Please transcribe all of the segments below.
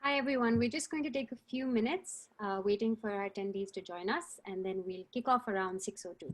Hi, everyone. We're just going to take a few minutes waiting for our attendees to join us, and then we'll kick off around 6:02.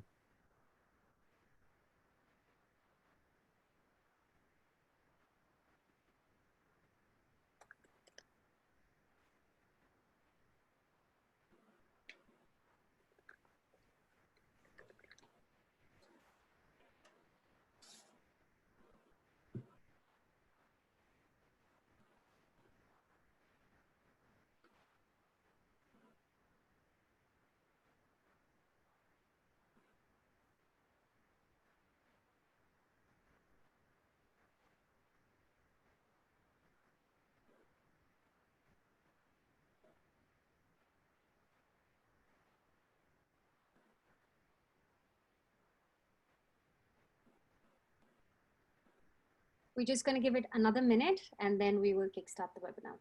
We're just going to give it another minute, and then we will kickstart the webinar.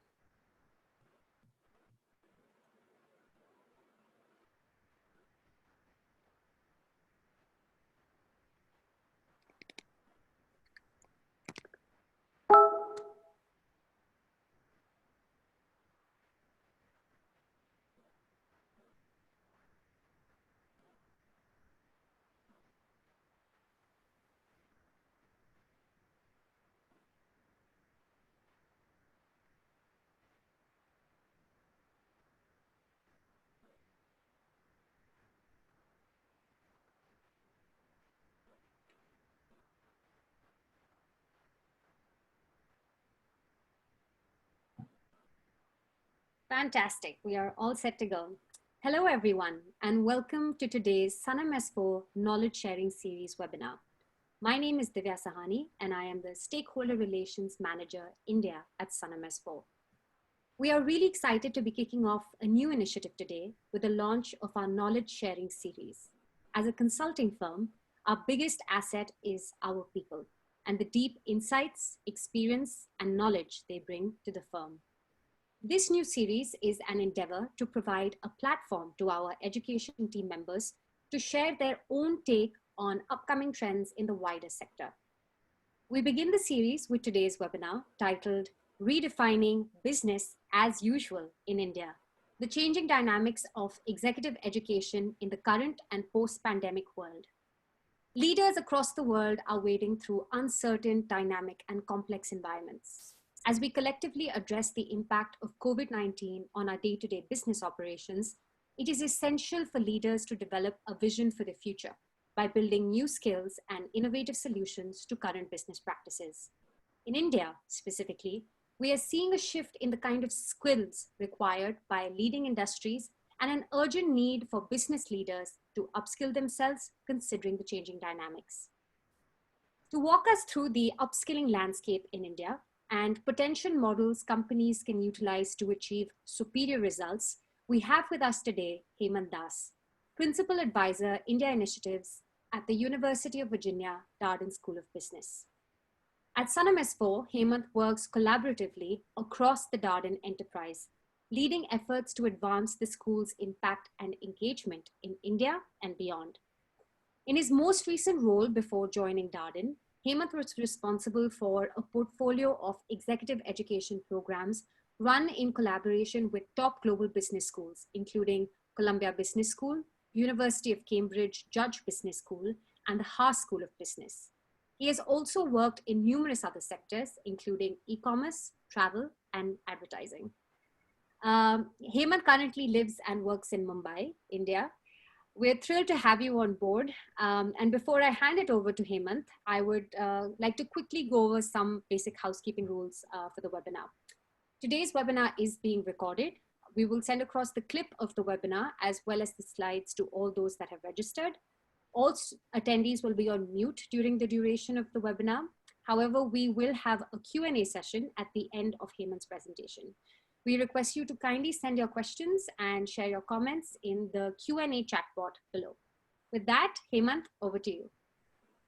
Fantastic. We are all set to go. Hello, everyone, and welcome to today's Sannam S4 Knowledge Sharing Series webinar. My name is Divya Sahani, and I am the Stakeholder Relations Manager, India at Sannam S4. We are really excited to be kicking off a new initiative today with the launch of our Knowledge Sharing Series. As a consulting firm, our biggest asset is our people and the deep insights, experience, and knowledge they bring to the firm. This new series is an endeavor to provide a platform to our education team members to share their own take on upcoming trends in the wider sector. We begin the series with today's webinar titled Redefining Business as Usual in India, the changing dynamics of executive education in the current and post-pandemic world. Leaders across the world are wading through uncertain, dynamic, and complex environments. As we collectively address the impact of COVID-19 on our day-to-day business operations, it is essential for leaders to develop a vision for the future by building new skills and innovative solutions to current business practices. In India, specifically, we are seeing a shift in the kind of skills required by leading industries and an urgent need for business leaders to upskill themselves considering the changing dynamics. To walk us through the upskilling landscape in India and potential models companies can utilize to achieve superior results, we have with us today Hemant Das, Principal Advisor, India Initiatives at the University of Virginia, Darden School of Business. At Sannam S4, Hemant works collaboratively across the Darden enterprise, leading efforts to advance the school's impact and engagement in India and beyond. In his most recent role before joining Darden, Hemant was responsible for a portfolio of executive education programs run in collaboration with top global business schools, including Columbia Business School, University of Cambridge Judge Business School, and the Haas School of Business. He has also worked in numerous other sectors, including e-commerce, travel, and advertising. Hemant currently lives and works in Mumbai, India. We're thrilled to have you on board. And before I hand it over to Hemant, I would like to quickly go over some basic housekeeping rules for the webinar. Today's webinar is being recorded. We will send across the clip of the webinar as well as the slides to all those that have registered. All attendees will be on mute during the duration of the webinar. However, we will have a Q&A session at the end of Hemant's presentation. We request you to kindly send your questions and share your comments in the Q&A chat bot below. With that, Hemant, over to you.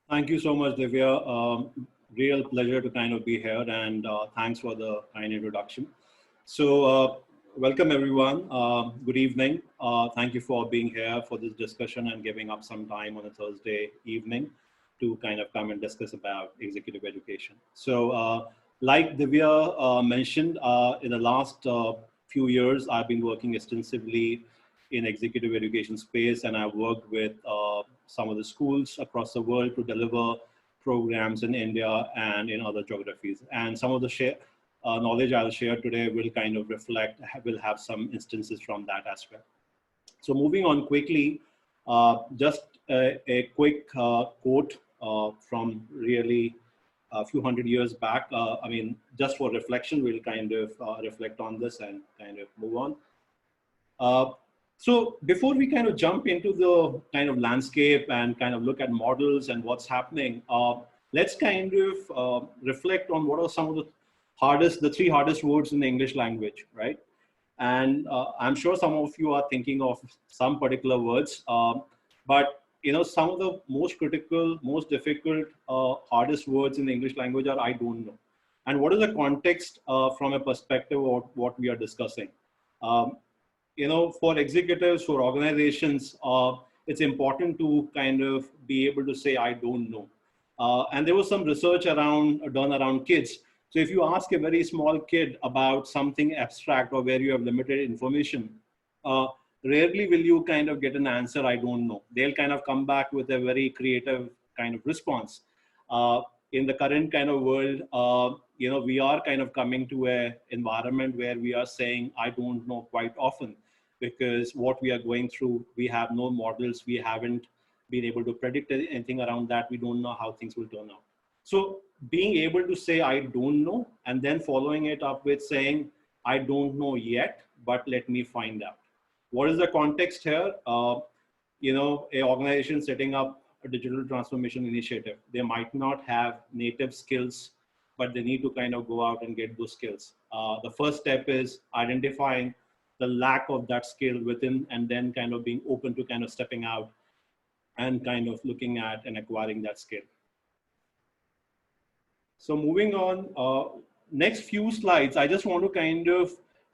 Thank you so much, Divya. Real pleasure to kind of be here, and thanks for the kind introduction. So welcome everyone. Good evening. Thank you for being here for this discussion and giving up some time on a Thursday evening to kind of come and discuss about executive education. So Like Divya mentioned, in the last few years, I've been working extensively in executive education space, and I've worked with some of the schools across the world to deliver programs in India and in other geographies. And some of the knowledge I'll share today will kind of will have some instances from that as well. So moving on quickly, just a quick quote from really a few hundred years back. I mean, just for reflection, we'll kind of reflect on this and kind of move on. Uh, so before we kind of jump into the kind of landscape and kind of look at models and what's happening, let's kind of reflect on what are some of the three hardest words in the English language, right? And I'm sure some of you are thinking of some particular words, but some of the most critical, most difficult, hardest words in the English language are "I don't know." And what is the context from a perspective of what we are discussing? Um, for executives, for organizations, it's important to kind of be able to say, I don't know. And there was some research done around kids. So if you ask a very small kid about something abstract or where you have limited information, uh, rarely will you kind of get an answer, I don't know. They'll kind of come back with a very creative kind of response. In the current kind of world, we are kind of coming to a environment where we are saying, I don't know quite often, because what we are going through, we have no models, we haven't been able to predict anything around that, we don't know how things will turn out. So being able to say, I don't know, and then following it up with saying, I don't know yet, but let me find out. What is the context here? A organization setting up a digital transformation initiative, they might not have native skills, but they need to kind of go out and get those skills. The first step is identifying the lack of that skill within, and then kind of being open to kind of stepping out and kind of looking at and acquiring that skill. So moving on, next few slides, I just want to kind of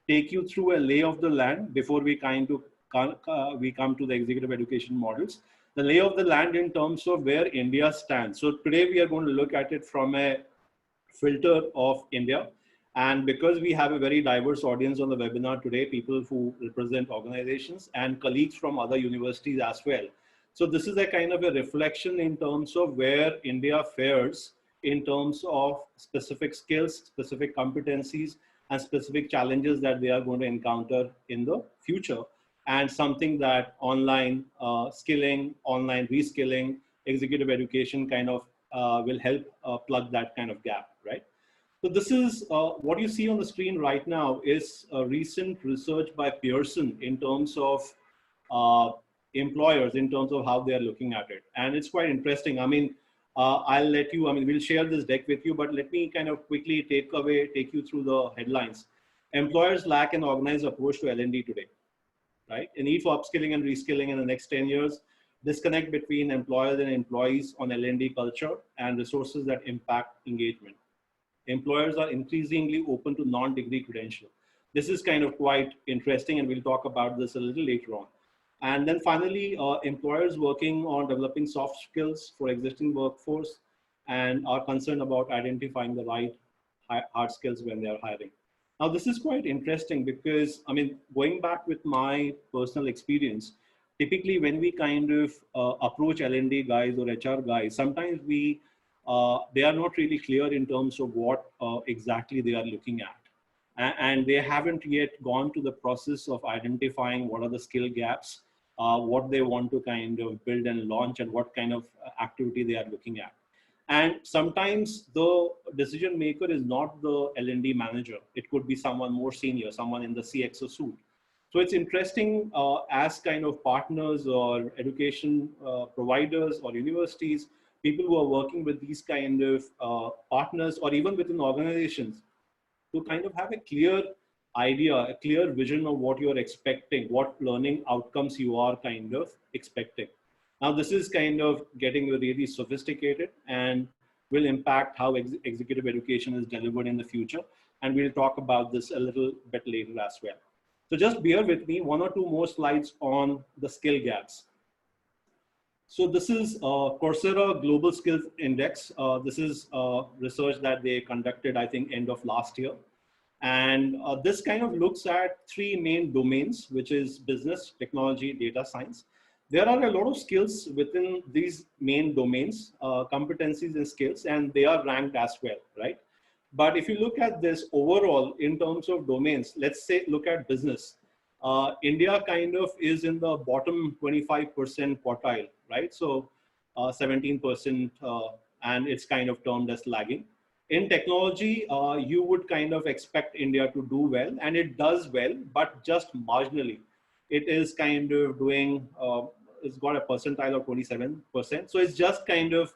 take you through a lay of the land before we kind of we come to the executive education models. The lay of the land in terms of where India stands. So today we are going to look at it from a filter of India. And because we have a very diverse audience on the webinar today, people who represent organizations and colleagues from other universities as well. So this is a kind of a reflection in terms of where India fares in terms of specific skills, specific competencies, and specific challenges that they are going to encounter in the future. And something that online skilling, online reskilling, executive education kind of will help plug that kind of gap, right? So this is what you see on the screen right now is a recent research by Pearson in terms of employers, in terms of how they are looking at it. And it's quite interesting. I mean, we'll share this deck with you, but let me kind of quickly take you through the headlines. Employers lack an organized approach to L&D today, right? A need for upskilling and reskilling in the next 10 years, disconnect between employers and employees on L&D culture, and resources that impact engagement. Employers are increasingly open to non-degree credential. This is kind of quite interesting, and we'll talk about this a little later on. And then finally, employers working on developing soft skills for existing workforce and are concerned about identifying the right hard skills when they are hiring. Now, this is quite interesting because, I mean, going back with my personal experience, typically when we kind of approach L&D guys or HR guys, sometimes they are not really clear in terms of what exactly they are looking at. And they haven't yet gone to the process of identifying what are the skill gaps, what they want to kind of build and launch, and what kind of activity they are looking at. And sometimes the decision maker is not the L&D manager. It could be someone more senior, someone in the CXO suite. So it's interesting as kind of partners or education providers or universities, people who are working with these kind of partners or even within organizations, to kind of have a clear idea, a clear vision of what you're expecting, what learning outcomes you are kind of expecting. Now, this is kind of getting really sophisticated and will impact how executive education is delivered in the future. And we'll talk about this a little bit later as well. So just bear with me, one or two more slides on the skill gaps. So this is Coursera Global Skills Index. This is research that they conducted, I think, end of last year. And this kind of looks at three main domains, which is business, technology, data science. There are a lot of skills within these main domains, competencies and skills, and they are ranked as well, right? But if you look at this overall in terms of domains, let's say look at business. India kind of is in the bottom 25% quartile, right? So 17%, and it's kind of termed as lagging. In technology, you would kind of expect India to do well, and it does well, but just marginally. It is kind of doing, it's got a percentile of 27%. So it's just kind of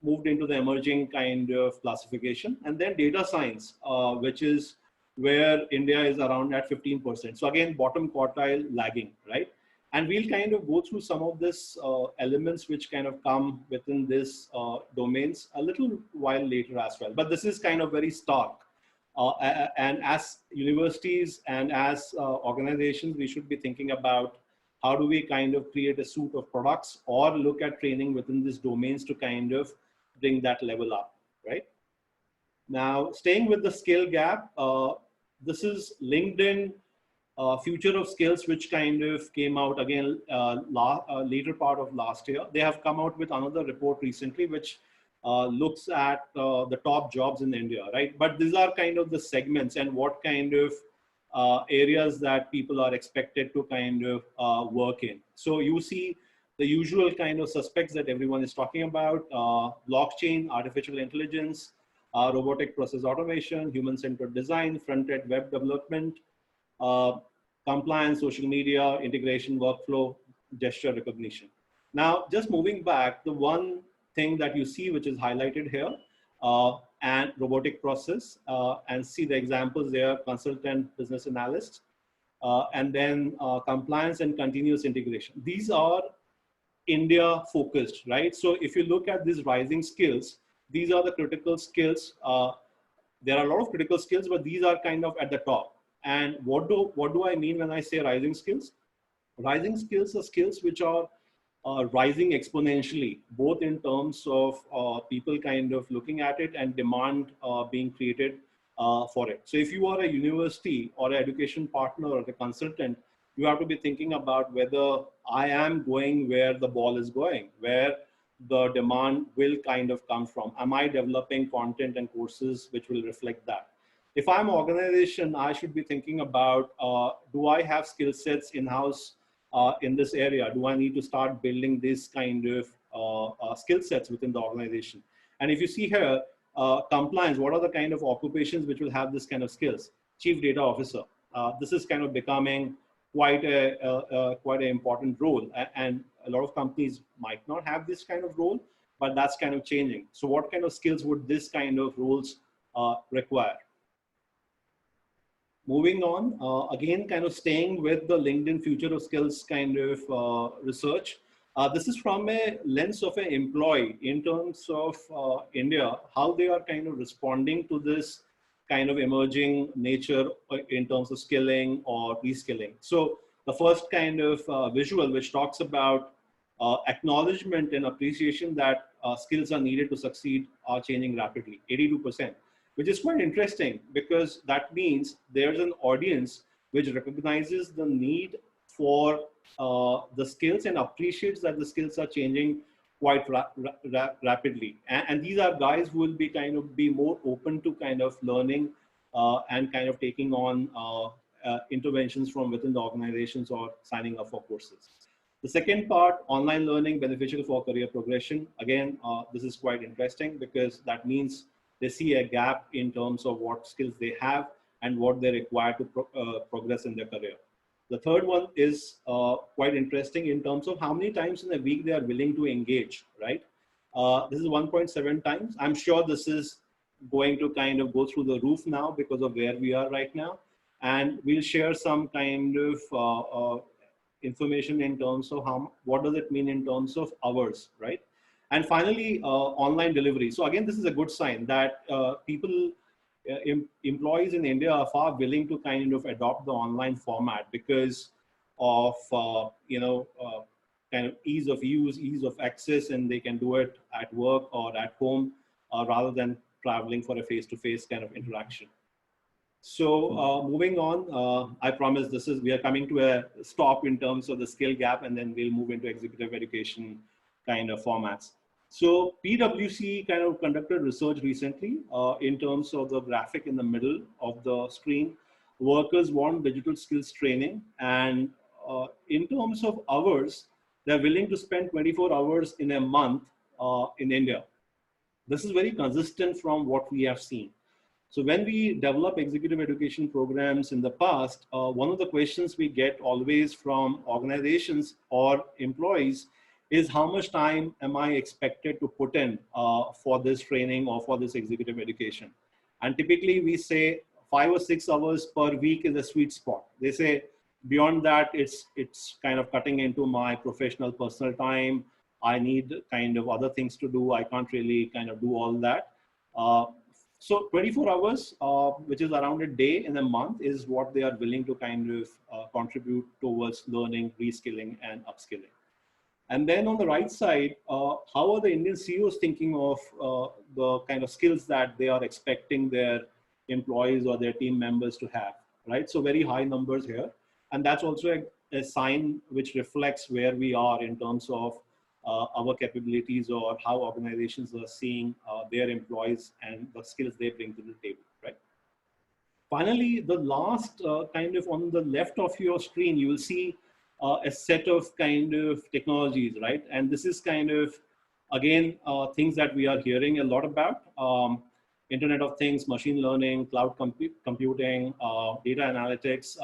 moved into the emerging kind of classification. And then data science, which is where India is around at 15%. So again, bottom quartile lagging, right? And we'll kind of go through some of this elements which kind of come within this domains a little while later as well. But this is kind of very stark. And as universities and as organizations, we should be thinking about how do we kind of create a suite of products or look at training within these domains to kind of bring that level up, right? Now, staying with the skill gap, this is LinkedIn Future of Skills, which kind of came out again later part of last year. They have come out with another report recently, which looks at the top jobs in India, right? But these are kind of the segments and what kind of areas that people are expected to kind of work in. So you see the usual kind of suspects that everyone is talking about, blockchain, artificial intelligence, robotic process automation, human-centered design, front-end web development, uh, compliance, social media, integration, workflow, gesture recognition. Now, just moving back, the one thing that you see which is highlighted here, and robotic process, and see the examples there, consultant, business analyst, and then compliance and continuous integration. These are India focused, right? So if you look at these rising skills, these are the critical skills. There are a lot of critical skills, but these are kind of at the top. And what do I mean when I say rising skills? Rising skills are skills which are rising exponentially, both in terms of people kind of looking at it and demand being created for it. So if you are a university or an education partner or a consultant, you have to be thinking about whether I am going where the ball is going, where the demand will kind of come from. Am I developing content and courses which will reflect that? If I'm an organization, I should be thinking about, do I have skill sets in-house in this area? Do I need to start building this kind of skill sets within the organization? And if you see here, compliance, what are the kind of occupations which will have this kind of skills? Chief data officer. This is kind of becoming quite an important role. And a lot of companies might not have this kind of role, but that's kind of changing. So what kind of skills would this kind of roles require? Moving on, again, kind of staying with the LinkedIn Future of Skills kind of research. This is from a lens of an employee in terms of India, how they are kind of responding to this kind of emerging nature in terms of skilling or reskilling. So the first kind of visual, which talks about acknowledgement and appreciation that skills are needed to succeed, are changing rapidly, 82%. Which is quite interesting because that means there's an audience which recognizes the need for the skills and appreciates that the skills are changing quite rapidly. And these are guys who will be kind of be more open to kind of learning and kind of taking on interventions from within the organizations or signing up for courses. The second part, online learning beneficial for career progression. Again, this is quite interesting because that means they see a gap in terms of what skills they have and what they require to progress in their career. The third one is quite interesting in terms of how many times in a week they are willing to engage, right? This is 1.7 times. I'm sure this is going to kind of go through the roof now because of where we are right now. And we'll share some kind of information in terms of what does it mean in terms of hours, right? And finally, online delivery. So again, this is a good sign that people, employees in India are far willing to kind of adopt the online format because of, kind of ease of use, ease of access, and they can do it at work or at home rather than traveling for a face-to-face kind of interaction. So moving on, I promise we are coming to a stop in terms of the skill gap, and then we'll move into executive education kind of formats. So PwC kind of conducted research recently in terms of the graphic in the middle of the screen. Workers want digital skills training, and in terms of hours, they're willing to spend 24 hours in a month in India. This is very consistent from what we have seen. So when we develop executive education programs in the past, one of the questions we get always from organizations or employees is how much time am I expected to put in for this training or for this executive education? And typically we say 5 or 6 hours per week is a sweet spot. They say beyond that, it's kind of cutting into my professional personal time. I need kind of other things to do. I can't really kind of do all that. So 24 hours, which is around a day in a month, is what they are willing to kind of contribute towards learning, reskilling, and upskilling. And then on the right side, how are the Indian CEOs thinking of the kind of skills that they are expecting their employees or their team members to have, right? So very high numbers here. And that's also a sign which reflects where we are in terms of our capabilities or how organizations are seeing their employees and the skills they bring to the table, right? Finally, the last kind of on the left of your screen, you will see a set of kind of technologies, right? And this is kind of, again, things that we are hearing a lot about. Internet of Things, machine learning, cloud computing, data analytics,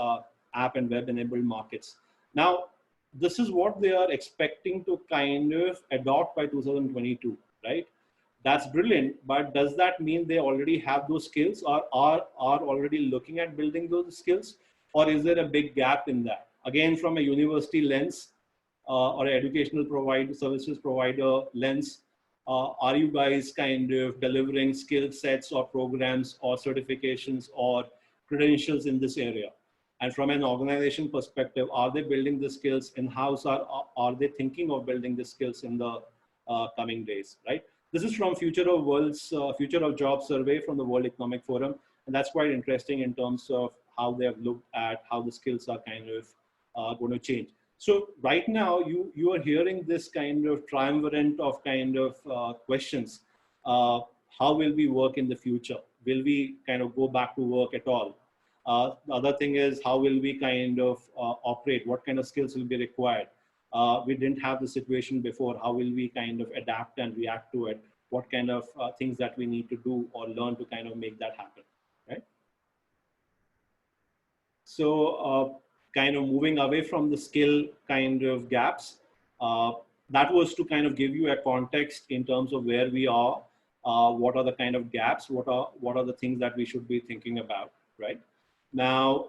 app and web enabled markets. Now, this is what they are expecting to kind of adopt by 2022, right? That's brilliant, but does that mean they already have those skills or are already looking at building those skills? Or is there a big gap in that? Again, from a university lens or an educational services provider lens, are you guys kind of delivering skill sets or programs or certifications or credentials in this area? And from an organization perspective, are they building the skills in-house or are they thinking of building the skills in the coming days, right? This is from Future of Jobs survey from the World Economic Forum. And that's quite interesting in terms of how they have looked at how the skills are kind of going to change. So right now, you are hearing this kind of triumvirate of kind of questions. How will we work in the future? Will we kind of go back to work at all? The other thing is, how will we kind of operate? What kind of skills will be required? We didn't have the situation before. How will we kind of adapt and react to it? What kind of things that we need to do or learn to kind of make that happen, right? So kind of moving away from the skill kind of gaps, that was to kind of give you a context in terms of where we are, what are the kind of gaps, what are the things that we should be thinking about, right? Now,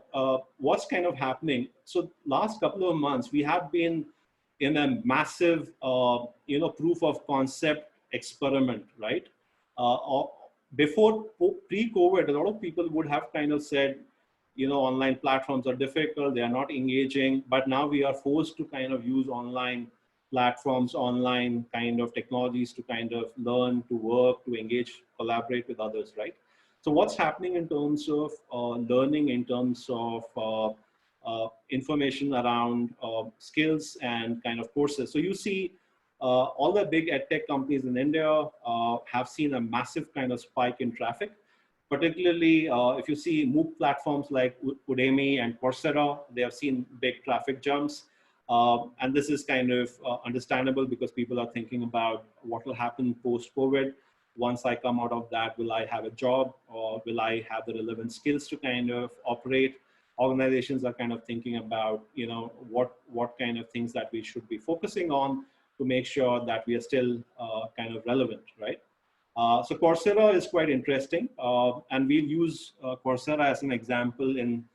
what's kind of happening? So last couple of months, we have been in a massive, proof of concept experiment, right? Before pre-COVID, a lot of people would have kind of said, online platforms are difficult, they are not engaging, but now we are forced to kind of use online platforms, online kind of technologies to kind of learn, to work, to engage, collaborate with others, right? So what's happening in terms of learning, in terms of information around skills and kind of courses? So you see all the big edtech companies in India have seen a massive kind of spike in traffic, particularly if you see MOOC platforms like Udemy and Coursera, they have seen big traffic jumps. And this is kind of understandable because people are thinking about what will happen post-COVID. Once I come out of that, will I have a job or will I have the relevant skills to kind of operate? Organizations are kind of thinking about, what kind of things that we should be focusing on to make sure that we are still kind of relevant, right? So Coursera is quite interesting, and we'll use Coursera as an example in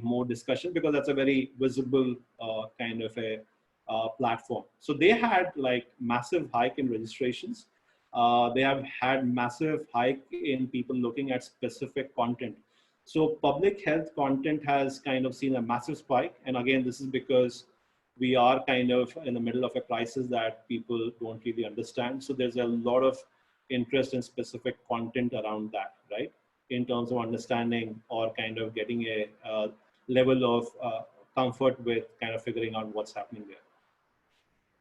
more discussion because that's a very visible kind of a platform. So they had like massive hike in registrations. They have had massive hike in people looking at specific content. So public health content has kind of seen a massive spike. And again, this is because we are kind of in the middle of a crisis that people don't really understand. So there's a lot of interest in specific content around that, right? In terms of understanding or kind of getting a level of comfort with kind of figuring out what's happening there.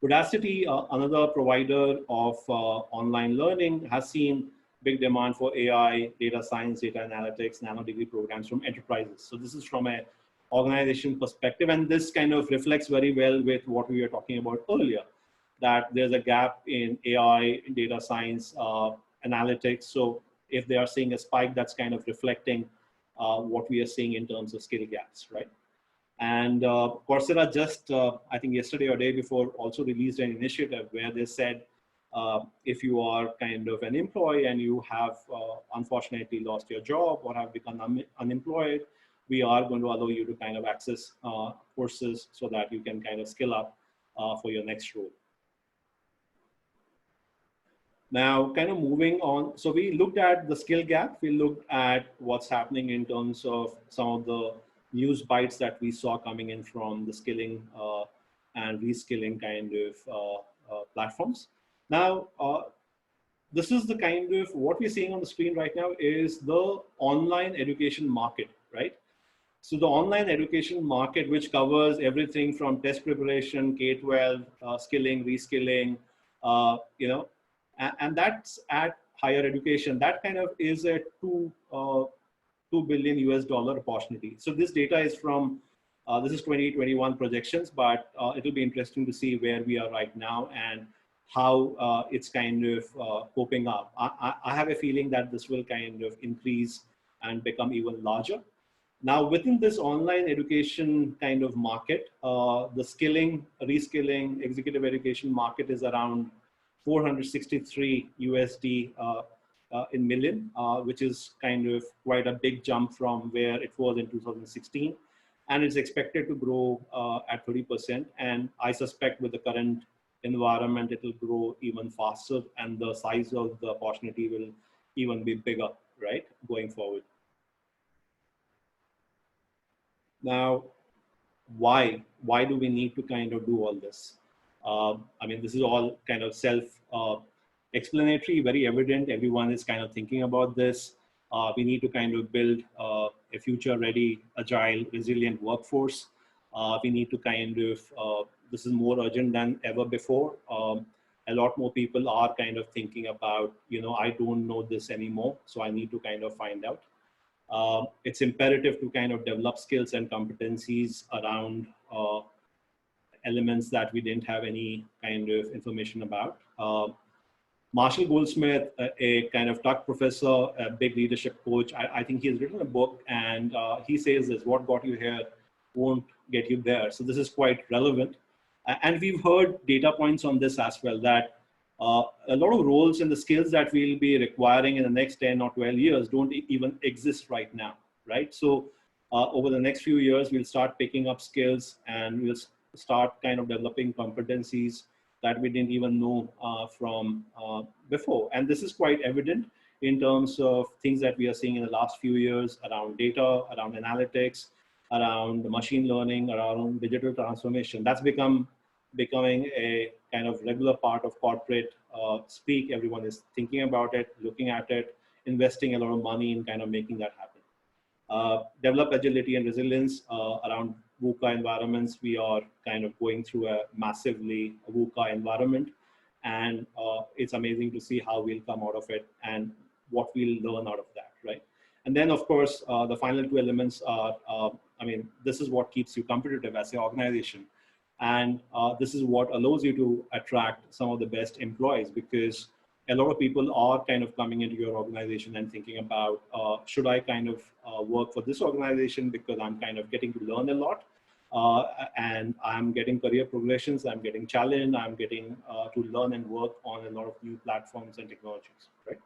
Udacity, another provider of online learning, has seen big demand for AI, data science, data analytics, nano degree programs from enterprises. So this is from a organization perspective, and this kind of reflects very well with what we were talking about earlier, that there's a gap in AI, data science, analytics. So if they are seeing a spike, that's kind of reflecting what we are seeing in terms of skill gaps, right? And Coursera just, I think yesterday or day before, also released an initiative where they said, if you are kind of an employee and you have unfortunately lost your job or have become unemployed, we are going to allow you to kind of access courses so that you can kind of skill up for your next role. Now, kind of moving on. So we looked at the skill gap. We looked at what's happening in terms of some of the news bites that we saw coming in from the skilling and reskilling kind of platforms. Now, this is the kind of what we're seeing on the screen right now is the online education market, right? So the online education market, which covers everything from test preparation, K-12, skilling, reskilling, you know, and that's at higher education. That kind of is a $2 billion US dollar opportunity. So this data is from, this is 2021 projections, but it'll be interesting to see where we are right now and how it's kind of coping up. I have a feeling that this will kind of increase and become even larger. Now, within this online education kind of market, the skilling, reskilling, executive education market is around 463 USD in million, which is kind of quite a big jump from where it was in 2016. And it's expected to grow at 30%. And I suspect with the current environment, it will grow even faster and the size of the opportunity will even be bigger, right, going forward. Now, why do we need to kind of do all this? I mean, this is all kind of self-explanatory, very evident. Everyone is kind of thinking about this. We need to kind of build a future-ready, agile, resilient workforce. We need to kind of, this is more urgent than ever before. A lot more people are kind of thinking about, you know, I don't know this anymore, so I need to kind of find out. It's imperative to kind of develop skills and competencies around elements that we didn't have any kind of information about. Marshall Goldsmith, a kind of Tuck professor, a big leadership coach, I think he's written a book and he says this, what got you here won't get you there. So this is quite relevant. And we've heard data points on this as well, that a lot of roles and the skills that we'll be requiring in the next 10 or 12 years don't even exist right now, right? So over the next few years, we'll start picking up skills and we'll start kind of developing competencies that we didn't even know from before. And this is quite evident in terms of things that we are seeing in the last few years around data, around analytics, around machine learning, around digital transformation. That's becoming a kind of regular part of corporate speak. Everyone is thinking about it, looking at it, investing a lot of money in kind of making that happen. Develop agility and resilience around VUCA environments. We are kind of going through a massively VUCA environment, and it's amazing to see how we'll come out of it and what we'll learn out of that, right? And then, of course, the final two elements are, I mean, this is what keeps you competitive as an organization. And this is what allows you to attract some of the best employees, because a lot of people are kind of coming into your organization and thinking about, should I kind of work for this organization because I'm kind of getting to learn a lot and I'm getting career progressions, I'm getting challenged, I'm getting to learn and work on a lot of new platforms and technologies, right?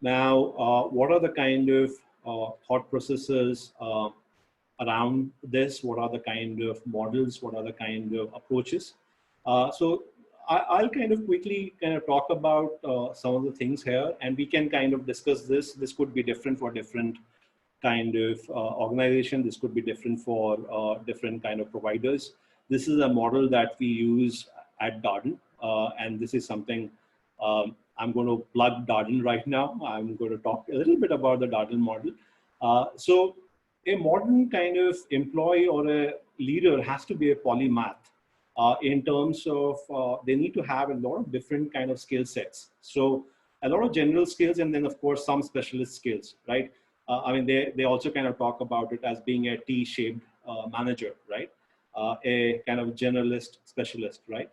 Now, what are the kind of thought processes around this? What are the kind of models? What are the kind of approaches? So I'll kind of quickly kind of talk about some of the things here, and we can kind of discuss this. This could be different for different kind of organization. This could be different for different kind of providers. This is a model that we use at Darden, and this is something I'm going to plug Darden right now. I'm going to talk a little bit about the Darden model. So a modern kind of employee or a leader has to be a polymath in terms of they need to have a lot of different kind of skill sets. So a lot of general skills and then of course some specialist skills, right? I mean, they also kind of talk about it as being a T-shaped manager, right? A kind of generalist specialist, right?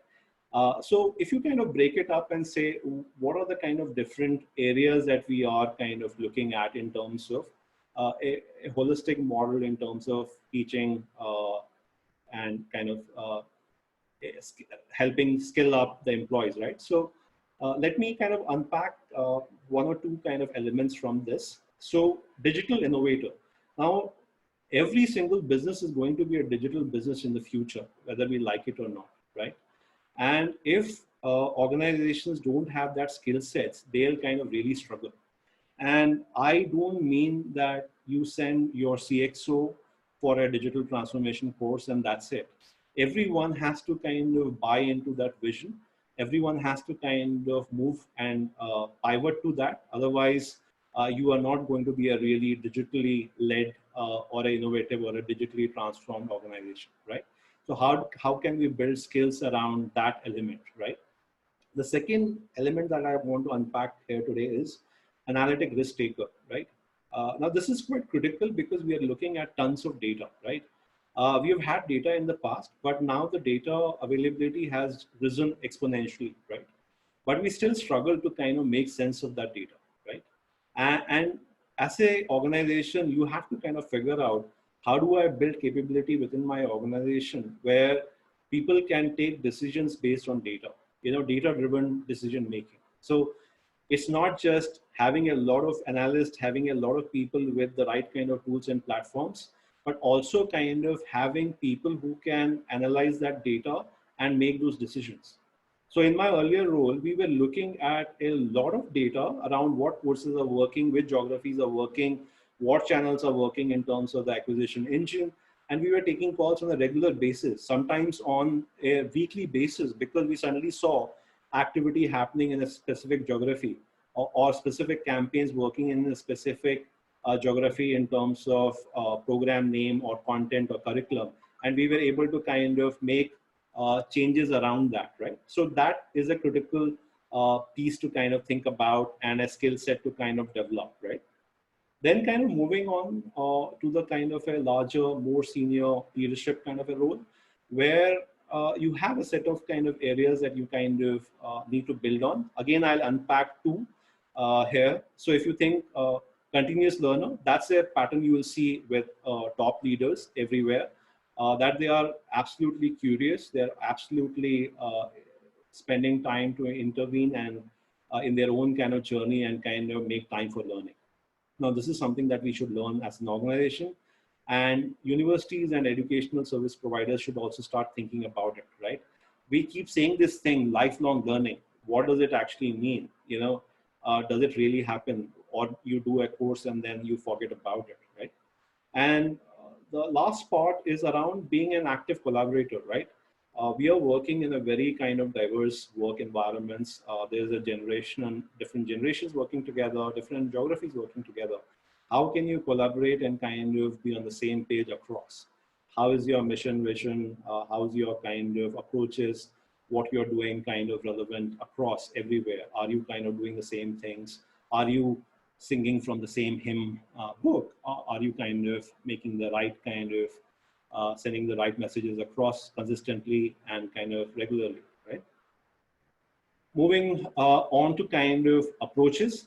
So if you kind of break it up and say, what are the kind of different areas that we are kind of looking at in terms of a holistic model in terms of teaching and kind of helping skill up the employees, right? So let me kind of unpack one or two kind of elements from this. So digital innovator. Now, every single business is going to be a digital business in the future, whether we like it or not, right? And if organizations don't have that skill sets, they'll kind of really struggle. And I don't mean that you send your CXO for a digital transformation course and that's it. Everyone has to kind of buy into that vision. Everyone has to kind of move and pivot to that. Otherwise, you are not going to be a really digitally led or an innovative or a digitally transformed organization, right? So how can we build skills around that element, right? The second element that I want to unpack here today is analytic risk taker, right? Now, this is quite critical because we are looking at tons of data, right? We have had data in the past, but now the data availability has risen exponentially, right? But we still struggle to kind of make sense of that data, right? And as a organization, you have to kind of figure out how do I build capability within my organization where people can take decisions based on data, data driven decision making. So it's not just having a lot of analysts, having a lot of people with the right kind of tools and platforms, but also kind of having people who can analyze that data and make those decisions. So in my earlier role, we were looking at a lot of data around what courses are working, which geographies are working, what channels are working in terms of the acquisition engine. And we were taking calls on a regular basis, sometimes on a weekly basis, because we suddenly saw activity happening in a specific geography or specific campaigns working in a specific geography in terms of program name or content or curriculum. And we were able to kind of make changes around that, right? So that is a critical piece to kind of think about and a skill set to kind of develop, right? Then kind of moving on to the kind of a larger, more senior leadership kind of a role, where you have a set of kind of areas that you kind of need to build on. Again, I'll unpack two here. So if you think continuous learner, that's a pattern you will see with top leaders everywhere, that they are absolutely curious, they're absolutely spending time to intervene and in their own kind of journey and kind of make time for learning. Now, this is something that we should learn as an organization, and universities and educational service providers should also start thinking about it, right? We keep saying this thing, lifelong learning. What does it actually mean? Does it really happen? Or you do a course and then you forget about it, right? And the last part is around being an active collaborator, right? We are working in a very kind of diverse work environments. There's a generation, different generations working together, different geographies working together. How can you collaborate and kind of be on the same page across? How is your mission vision? How's your kind of approaches? What you're doing kind of relevant across everywhere? Are you kind of doing the same things? Are you singing from the same hymn book? Are you kind of making the right kind of sending the right messages across consistently and kind of regularly, right? Moving on to kind of approaches.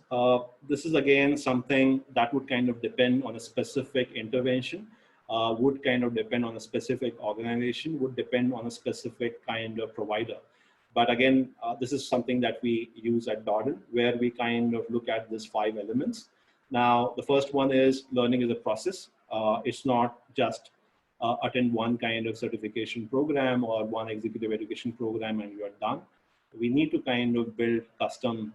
This is again something that would kind of depend on a specific intervention, would kind of depend on a specific organization, would depend on a specific kind of provider. But again, this is something that we use at Darden, where we kind of look at these 5 elements. Now, the first one is learning is a process. It's not just attend one kind of certification program or one executive education program and you are done. We need to kind of build custom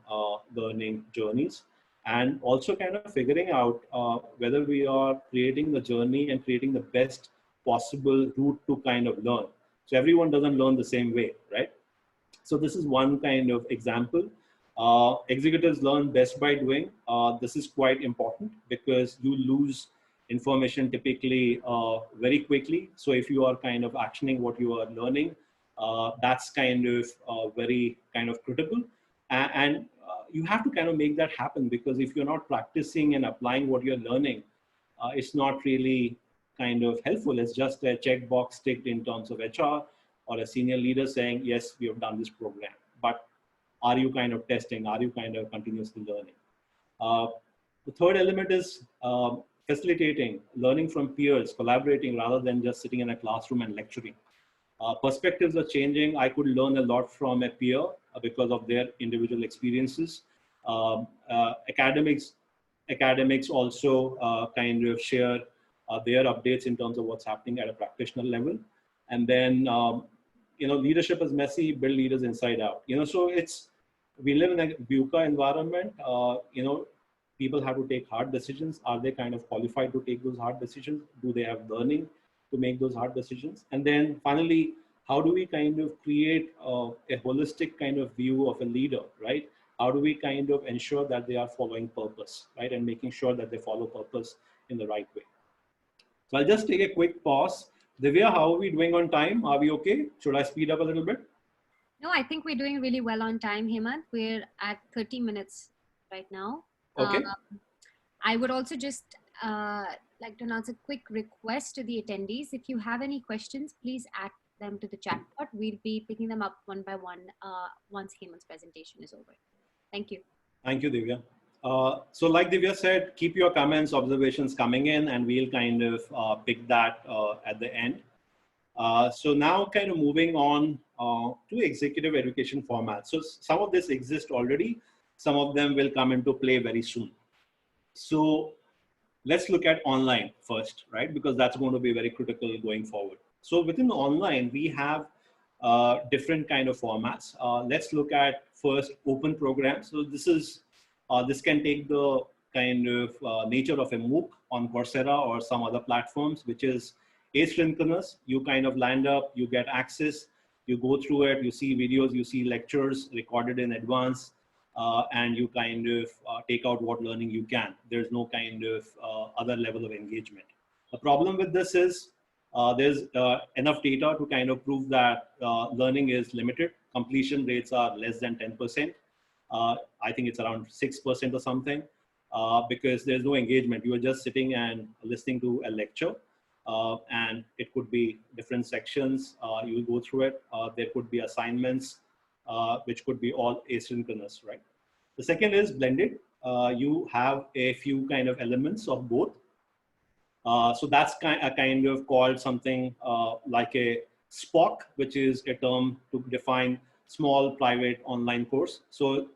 learning journeys. and also kind of figuring out whether we are creating the journey and creating the best possible route to kind of learn. So everyone doesn't learn the same way, right? So this is one kind of example. Executives learn best by doing. This is quite important because you lose information typically very quickly. So if you are kind of actioning what you are learning, that's kind of very kind of critical. And you have to kind of make that happen, because if you're not practicing and applying what you're learning, it's not really kind of helpful. It's just a checkbox ticked in terms of HR or a senior leader saying, yes, we have done this program. But are you kind of testing? Are you kind of continuously learning? Uh, the third element is facilitating, learning from peers, collaborating rather than just sitting in a classroom and lecturing. Perspectives are changing. I could learn a lot from a peer because of their individual experiences. Academics also kind of share their updates in terms of what's happening at a practitioner level. And then, leadership is messy, build leaders inside out. So we live in a VUCA environment. People have to take hard decisions. Are they kind of qualified to take those hard decisions? Do they have learning to make those hard decisions? And then finally, how do we kind of create a holistic kind of view of a leader, right? How do we kind of ensure that they are following purpose, right? And making sure that they follow purpose in the right way. So I'll just take a quick pause. Divya, how are we doing on time? Are we okay? Should I speed up a little bit? No, I think we're doing really well on time, Hemant. We're at 30 minutes right now. Okay. I would also just like to announce a quick request to the attendees. If you have any questions, please add them to the chat bot. We'll be picking them up one by one once Hemant's presentation is over. Thank you. Thank you, Divya. So like Divya said, keep your comments, observations coming in, and we'll kind of pick that at the end. So now kind of moving on to executive education formats. So some of this exists already. Some of them will come into play very soon. So let's look at online first, right? Because that's going to be very critical going forward. So within online, we have different kind of formats. Let's look at first open programs. So this can take the kind of nature of a MOOC on Coursera or some other platforms, which is asynchronous. You kind of land up, you get access, you go through it, you see videos, you see lectures recorded in advance, and you kind of take out what learning you can. There's no kind of other level of engagement. The problem with this is there's enough data to kind of prove that learning is limited. Completion rates are less than 10%. I think it's around 6% or something, because there's no engagement. You are just sitting and listening to a lecture, and it could be different sections. You will go through it. There could be assignments, which could be all asynchronous, right? The second is blended. You have a few kind of elements of both. So that's kind of called something like a SPOC, which is a term to define small private online course. So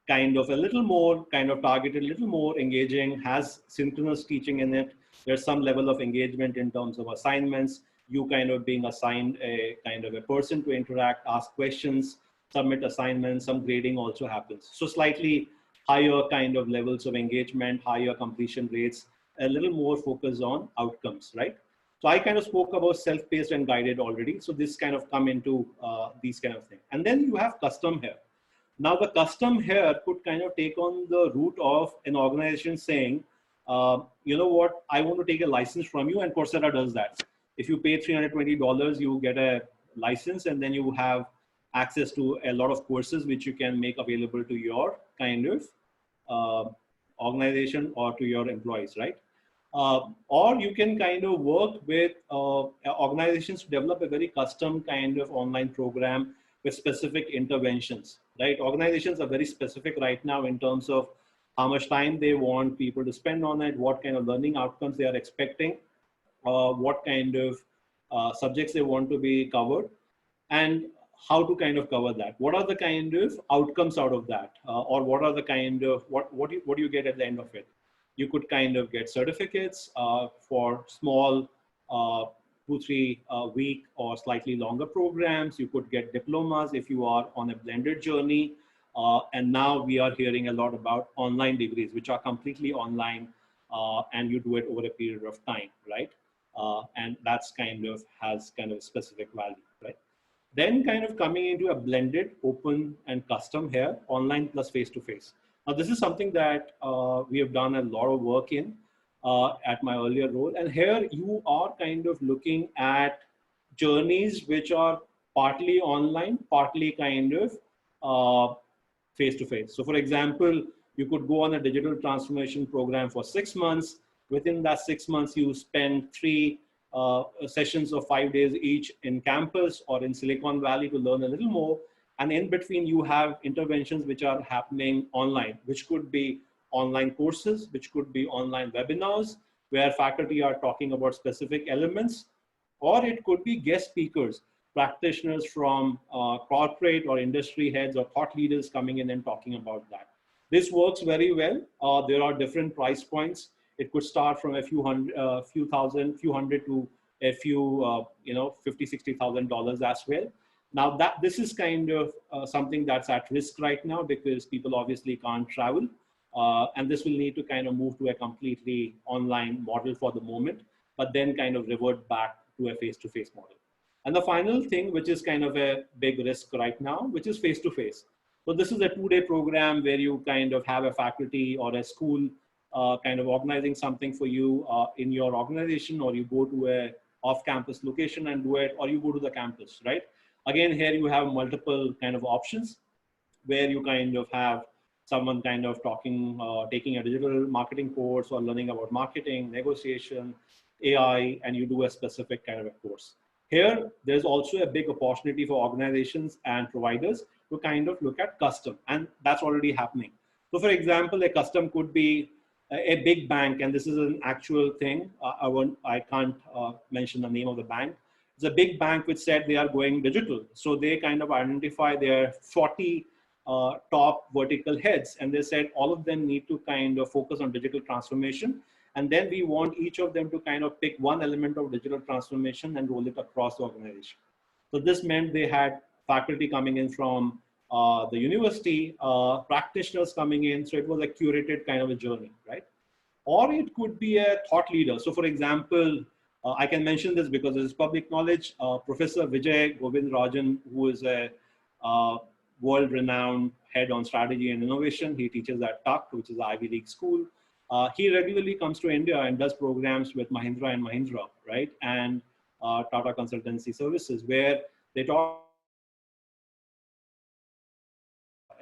kind of a little more kind of targeted, a little more engaging, has synchronous teaching in it. There's some level of engagement in terms of assignments, you kind of being assigned a kind of a person to interact, ask questions, submit assignments, some grading also happens. So slightly higher kind of levels of engagement, higher completion rates, a little more focus on outcomes, right? So I kind of spoke about self-paced and guided already. So this kind of come into these kind of things. And then you have custom here. Now the custom here could kind of take on the route of an organization saying, you know what, I want to take a license from you, and Coursera does that. If you pay $320, you get a license, and then you have access to a lot of courses which you can make available to your kind of organization or to your employees, right? Or you can kind of work with organizations to develop a very custom kind of online program with specific interventions, right? Organizations are very specific right now in terms of how much time they want people to spend on it, what kind of learning outcomes they are expecting, what kind of subjects they want to be covered, and how to kind of cover that. What are the kind of outcomes out of that? Or what are the kind of, what do you get at the end of it? You could kind of get certificates for small 2-3 week or slightly longer programs. You could get diplomas if you are on a blended journey. And now we are hearing a lot about online degrees, which are completely online, and you do it over a period of time, right? And that's kind of has kind of specific value, right? Then kind of coming into a blended, open and custom here, online plus face-to-face. Now, this is something that we have done a lot of work in at my earlier role. And here you are kind of looking at journeys which are partly online, partly kind of face to face. So, for example, you could go on a digital transformation program for 6 months. Within that 6 months, you spend three sessions of 5 days each in campus or in Silicon Valley to learn a little more. And in between, you have interventions which are happening online, which could be online courses, which could be online webinars, where faculty are talking about specific elements, or it could be guest speakers, practitioners from corporate or industry heads or thought leaders coming in and talking about that. This works very well. There are different price points. It could start from a few hundred, few thousand, few hundred to a few, $50,000, $60,000 as well. Now that this is kind of something that's at risk right now because people obviously can't travel. And this will need to kind of move to a completely online model for the moment, but then kind of revert back to a face-to-face model. And the final thing, which is kind of a big risk right now, which is face-to-face. So this is a 2-day program where you kind of have a faculty or a school kind of organizing something for you in your organization, or you go to a off-campus location and do it, or you go to the campus, right? Again, here you have multiple kind of options where you kind of have someone kind of talking, taking a digital marketing course or learning about marketing, negotiation, AI, and you do a specific kind of a course. Here, there's also a big opportunity for organizations and providers to kind of look at custom, and that's already happening. So for example, a custom could be a big bank, and this is an actual thing. I can't mention the name of the bank. It's a big bank which said they are going digital. So they kind of identify their 40 top vertical heads, and they said all of them need to kind of focus on digital transformation. And then we want each of them to kind of pick one element of digital transformation and roll it across the organization. So this meant they had faculty coming in from the university, practitioners coming in. So it was a curated kind of a journey, right? Or it could be a thought leader. So for example, I can mention this because it is public knowledge. Professor Vijay Govindarajan, who is a world-renowned head on strategy and innovation. He teaches at TUC, which is the Ivy League school. He regularly comes to India and does programs with Mahindra and Mahindra, right? And Tata Consultancy Services, where they talk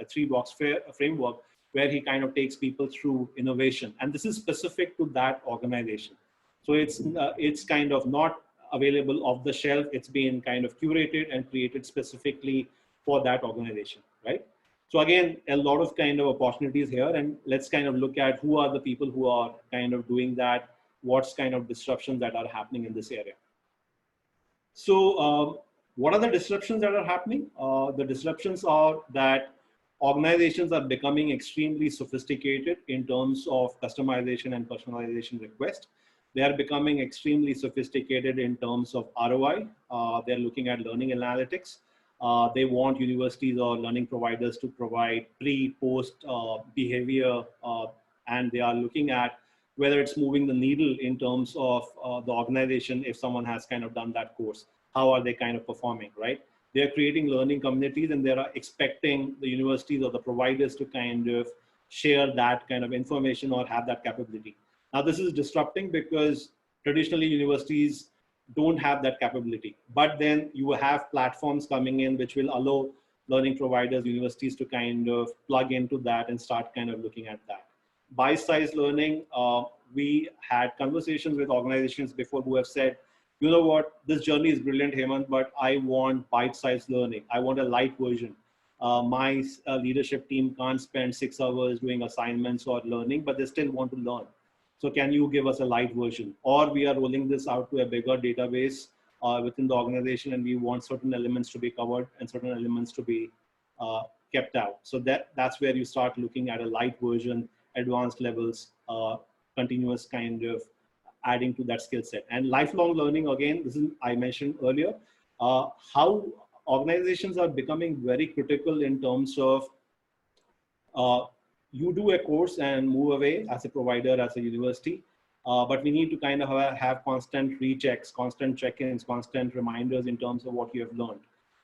a three-box framework where he kind of takes people through innovation. And this is specific to that organization. So it's kind of not available off the shelf. It's been kind of curated and created specifically for that organization, right? So again, a lot of kind of opportunities here, and let's kind of look at who are the people who are kind of doing that, what's kind of disruptions that are happening in this area. So what are the disruptions that are happening? The disruptions are that organizations are becoming extremely sophisticated in terms of customization and personalization requests. They are becoming extremely sophisticated in terms of ROI. They're looking at learning analytics. They want universities or learning providers to provide pre, post behavior, and they are looking at whether it's moving the needle in terms of the organization. If someone has kind of done that course, how are they kind of performing, right? They're creating learning communities, and they're expecting the universities or the providers to kind of share that kind of information or have that capability. Now, this is disrupting because traditionally universities don't have that capability, but then you have platforms coming in which will allow learning providers, universities to kind of plug into that and start kind of looking at that. Bite-sized learning, we had conversations with organizations before who have said, you know what, this journey is brilliant, Hemant, but I want bite-sized learning. I want a light version. My leadership team can't spend 6 hours doing assignments or learning, but they still want to learn. So can you give us a light version? Or we are rolling this out to a bigger database within the organization, and we want certain elements to be covered and certain elements to be kept out. So that's where you start looking at a light version, advanced levels, continuous kind of adding to that skill set. And lifelong learning, again, this is, I mentioned earlier, how organizations are becoming very critical in terms of uh, you do a course and move away as a provider, as a university. But we need to kind of have constant rechecks, constant check-ins, constant reminders in terms of what you have learned.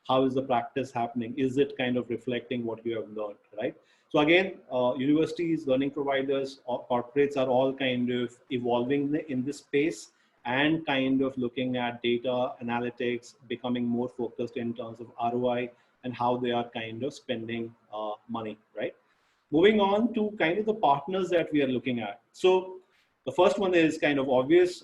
How is the practice happening? Is it kind of reflecting what you have learned, right? So again, universities, learning providers, corporates are all kind of evolving in this space and kind of looking at data analytics, becoming more focused in terms of ROI and how they are kind of spending money, right? Moving on to kind of the partners that we are looking at. So the first one is kind of obvious,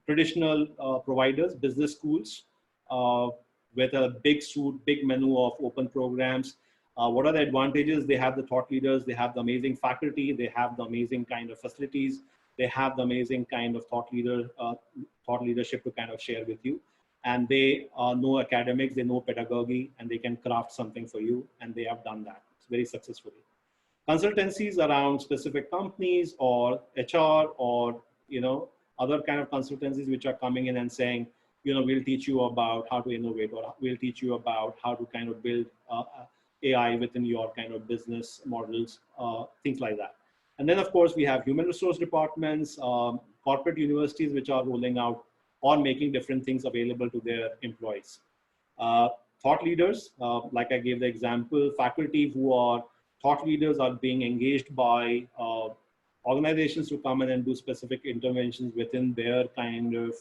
traditional providers, business schools, uh, with a big suite, big menu of open programs. What are the advantages? They have the thought leaders, they have the amazing faculty, they have the amazing kind of facilities, they have the amazing kind of thought leadership to kind of share with you. And they know academics, they know pedagogy, and they can craft something for you, and they have done that very successfully. Consultancies around specific companies or HR or other kind of consultancies which are coming in and saying, we'll teach you about how to innovate, or we'll teach you about how to kind of build AI within your kind of business models, things like that. And then of course we have human resource departments, corporate universities which are rolling out or making different things available to their employees. Uh, Thought leaders, like I gave the example, faculty who are thought leaders are being engaged by organizations to come in and do specific interventions within their kind of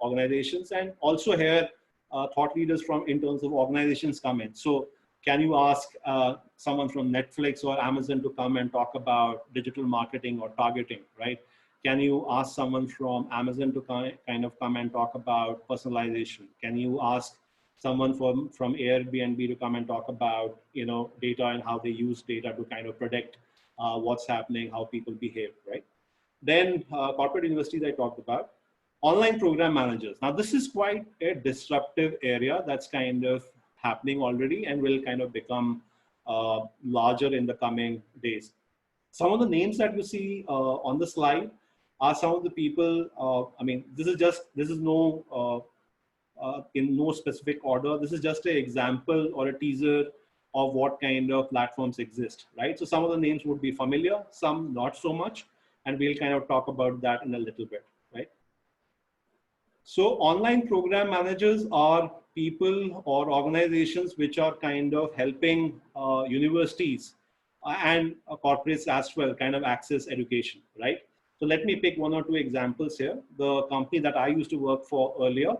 organizations. And also here, thought leaders from in terms of organizations come in. So can you ask someone from Netflix or Amazon to come and talk about digital marketing or targeting, right? Can you ask someone from Amazon to kind of come and talk about personalization? Can you ask someone from Airbnb to come and talk about data and how they use data to kind of predict what's happening, how people behave, right? Then corporate universities I talked about. Online program managers. Now this is quite a disruptive area that's kind of happening already and will kind of become larger in the coming days. Some of the names that you see on the slide are some of the people. I mean, this is no in no specific order. This is just an example or a teaser of what kind of platforms exist, right? So some of the names would be familiar, some not so much, and we'll kind of talk about that in a little bit, right? So online program managers are people or organizations which are kind of helping universities and corporates as well kind of access education, right? So let me pick one or two examples here. The company that I used to work for earlier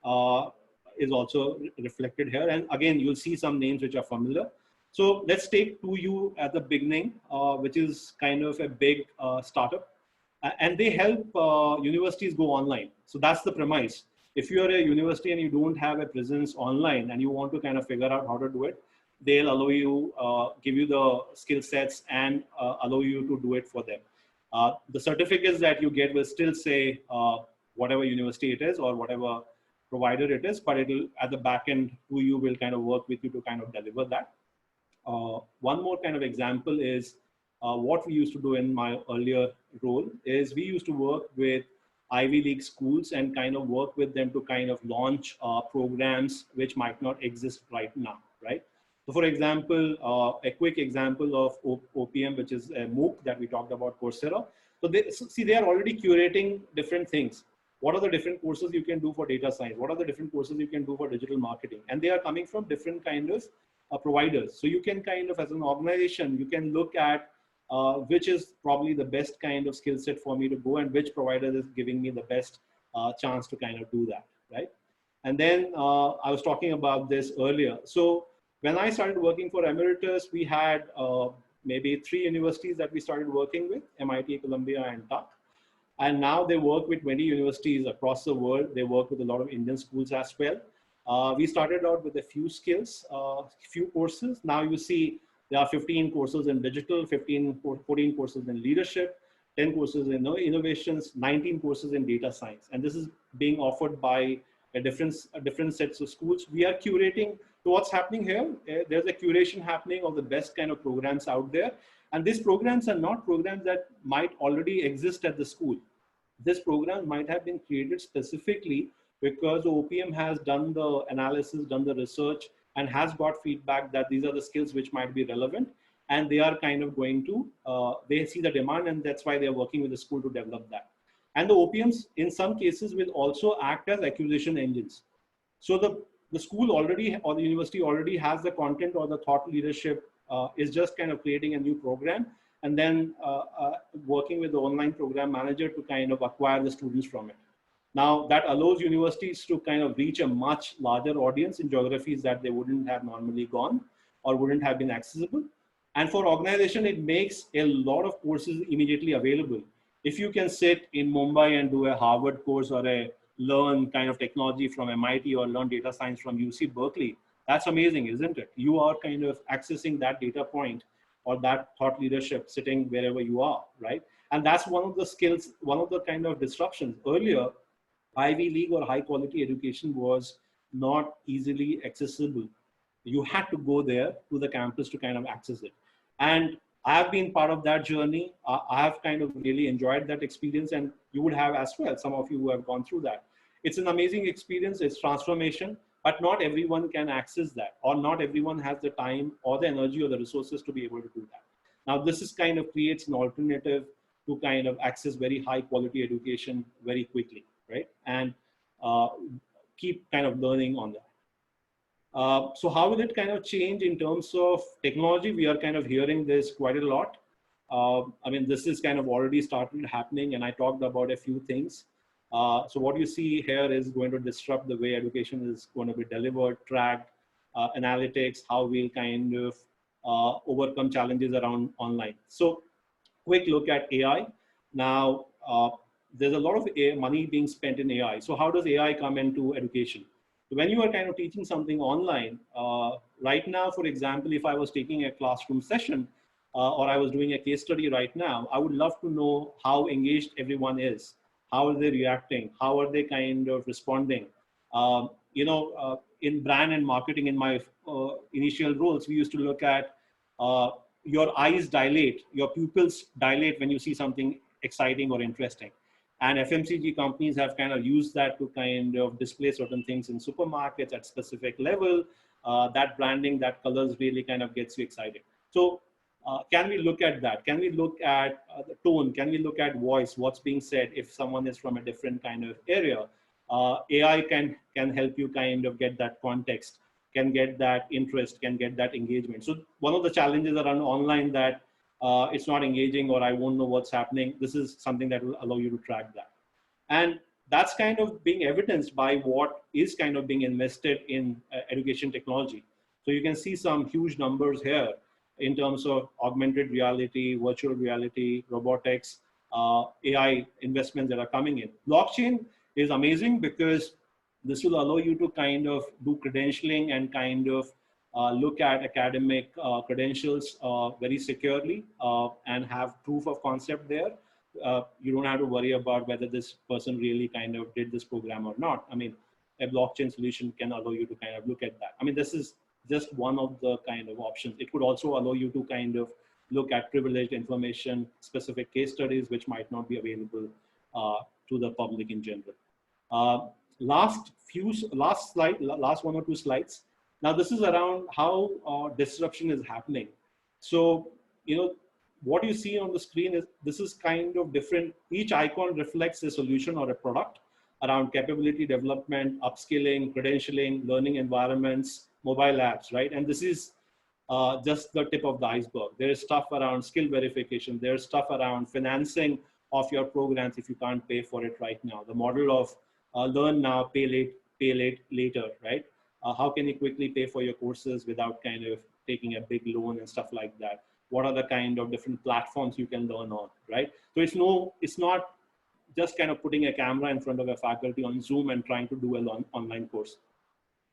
uh, is also reflected here. And again, you'll see some names which are familiar. So let's take 2U at the beginning, which is kind of a big startup. And they help universities go online. So that's the premise. If you're a university and you don't have a presence online and you want to kind of figure out how to do it, they'll allow you, give you the skill sets and allow you to do it for them. The certificates that you get will still say whatever university it is or whatever provider it is, but it'll at the back end, who you will kind of work with you to kind of deliver that. One more kind of example is what we used to do in my earlier role is we used to work with Ivy League schools and kind of work with them to kind of launch programs which might not exist right now, right? So for example, a quick example of OPM, which is a MOOC that we talked about, Coursera. So see, they are already curating different things. What are the different courses you can do for data science? What are the different courses you can do for digital marketing? And they are coming from different kind of providers. So you can kind of, as an organization, you can look at which is probably the best kind of skill set for me to go and which provider is giving me the best chance to kind of do that, right? And then I was talking about this earlier. So when I started working for Emeritus, we had maybe 3 universities that we started working with, MIT, Columbia, and Tuck. And now they work with 20 universities across the world. They work with a lot of Indian schools as well. We started out with a few skills, few courses. Now you see there are 15 courses in digital, 14 courses in leadership, 10 courses in innovations, 19 courses in data science. And this is being offered by a different sets of schools. We are curating. So what's happening here? There's a curation happening of the best kind of programs out there. And these programs are not programs that might already exist at the school. This program might have been created specifically because OPM has done the analysis, done the research, and has got feedback that these are the skills which might be relevant. and they are kind of going to, they see the demand, and that's why they're working with the school to develop that. And the OPMs in some cases will also act as acquisition engines. So the school already, or the university already has the content, or the thought leadership is just kind of creating a new program, and then working with the online program manager to kind of acquire the students from it. Now that allows universities to kind of reach a much larger audience in geographies that they wouldn't have normally gone or wouldn't have been accessible. And for organization, it makes a lot of courses immediately available. If you can sit in Mumbai and do a Harvard course, or a learn kind of technology from MIT, or learn data science from UC Berkeley, that's amazing, isn't it? You are kind of accessing that data point or that thought leadership sitting wherever you are, right? And that's one of the skills, one of the kind of disruptions. Earlier, Ivy League or high quality education was not easily accessible. You had to go there to the campus to kind of access it. And I've been part of that journey. I have kind of really enjoyed that experience, and you would have as well, some of you who have gone through that. It's an amazing experience, it's transformation, but not everyone can access that, or not everyone has the time or the energy or the resources to be able to do that. Now, this is kind of creates an alternative to kind of access very high quality education very quickly, right? And uh, keep kind of learning on that. So how will it kind of change in terms of technology? We are kind of hearing this quite a lot. I mean, this is kind of already started happening, and I talked about a few things. So what you see here is going to disrupt the way education is going to be delivered, tracked, analytics, how we'll kind of overcome challenges around online. So quick look at AI. Now, there's a lot of money being spent in AI. So how does AI come into education? When you are kind of teaching something online, right now, for example, if I was taking a classroom session, or I was doing a case study right now, I would love to know how engaged everyone is. How are they reacting? How are they kind of responding? In brand and marketing, in my initial roles, we used to look at your eyes dilate, your pupils dilate when you see something exciting or interesting. And FMCG companies have kind of used that to kind of display certain things in supermarkets at specific level. That branding, that colors really kind of gets you excited. So can we look at that? Can we look at the tone? Can we look at voice? What's being said if someone is from a different kind of area? AI can help you kind of get that context, can get that interest, can get that engagement. So one of the challenges around online that it's not engaging, or I won't know what's happening. This is something that will allow you to track that. And that's kind of being evidenced by what is kind of being invested in education technology. So you can see some huge numbers here in terms of augmented reality, virtual reality, robotics, AI investments that are coming in. Blockchain is amazing because this will allow you to kind of do credentialing and kind of look at academic credentials very securely and have proof of concept there. You don't have to worry about whether this person really kind of did this program or not. I mean, a blockchain solution can allow you to kind of look at that. I mean, this is just one of the kind of options. It could also allow you to kind of look at privileged information, specific case studies, which might not be available to the public in general. Uh, last slide, last one or two slides. Now this is around how disruption is happening. So, what you see on the screen is, this is kind of different. Each icon reflects a solution or a product around capability development, upskilling, credentialing, learning environments, mobile apps, right? And this is just the tip of the iceberg. There is stuff around skill verification. There's stuff around financing of your programs if you can't pay for it right now. The model of learn now, pay later, right? How can you quickly pay for your courses without kind of taking a big loan and stuff like that? What are the kind of different platforms you can learn on, right? So it's not just kind of putting a camera in front of a faculty on Zoom and trying to do an online course.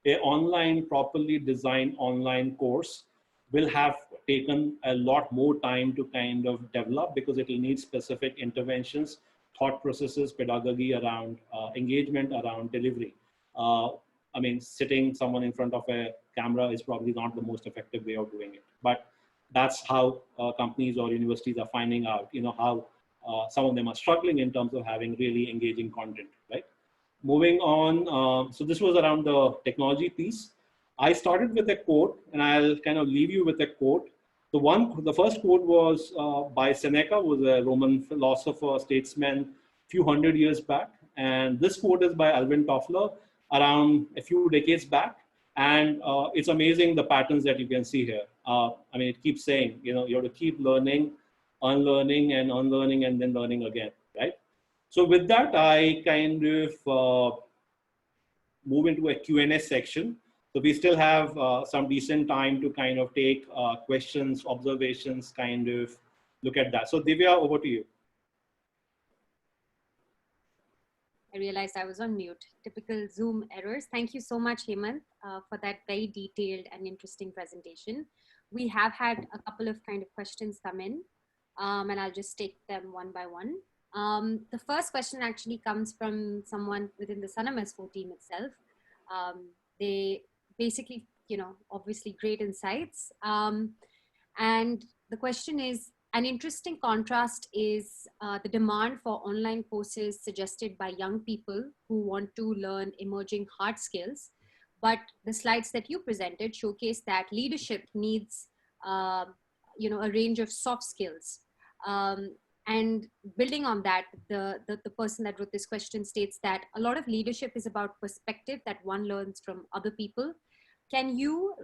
A online, properly designed online course will have taken a lot more time to kind of develop, because it will need specific interventions, thought processes, pedagogy around engagement, around delivery. I mean, sitting someone in front of a camera is probably not the most effective way of doing it. But that's how companies or universities are finding out, how some of them are struggling in terms of having really engaging content, right? Moving on, so this was around the technology piece. I started with a quote, and I'll kind of leave you with a quote. The first quote was by Seneca, who was a Roman philosopher, statesman, few hundred years back. And this quote is by Alvin Toffler around a few decades back. And it's amazing the patterns that you can see here. I mean, it keeps saying, you know, you have to keep learning, unlearning and unlearning and then learning again, right? So with that, I kind of move into a Q&A section. So we still have some decent time to kind of take questions, observations, kind of look at that. So Divya, over to you. I realized I was on mute. Typical Zoom errors. Thank you so much, Hemant, for that very detailed and interesting presentation. We have had a couple of kind of questions come in, and I'll just take them one by one. The first question actually comes from someone within the Sannam S4 team itself. They basically, you know, obviously great insights. And the question is, an interesting contrast is the demand for online courses suggested by young people who want to learn emerging hard skills. But the slides that you presented showcase that leadership needs, you know, a range of soft skills. And building on that, the person that wrote this question states that a lot of leadership is about perspective that one learns from other people. Can you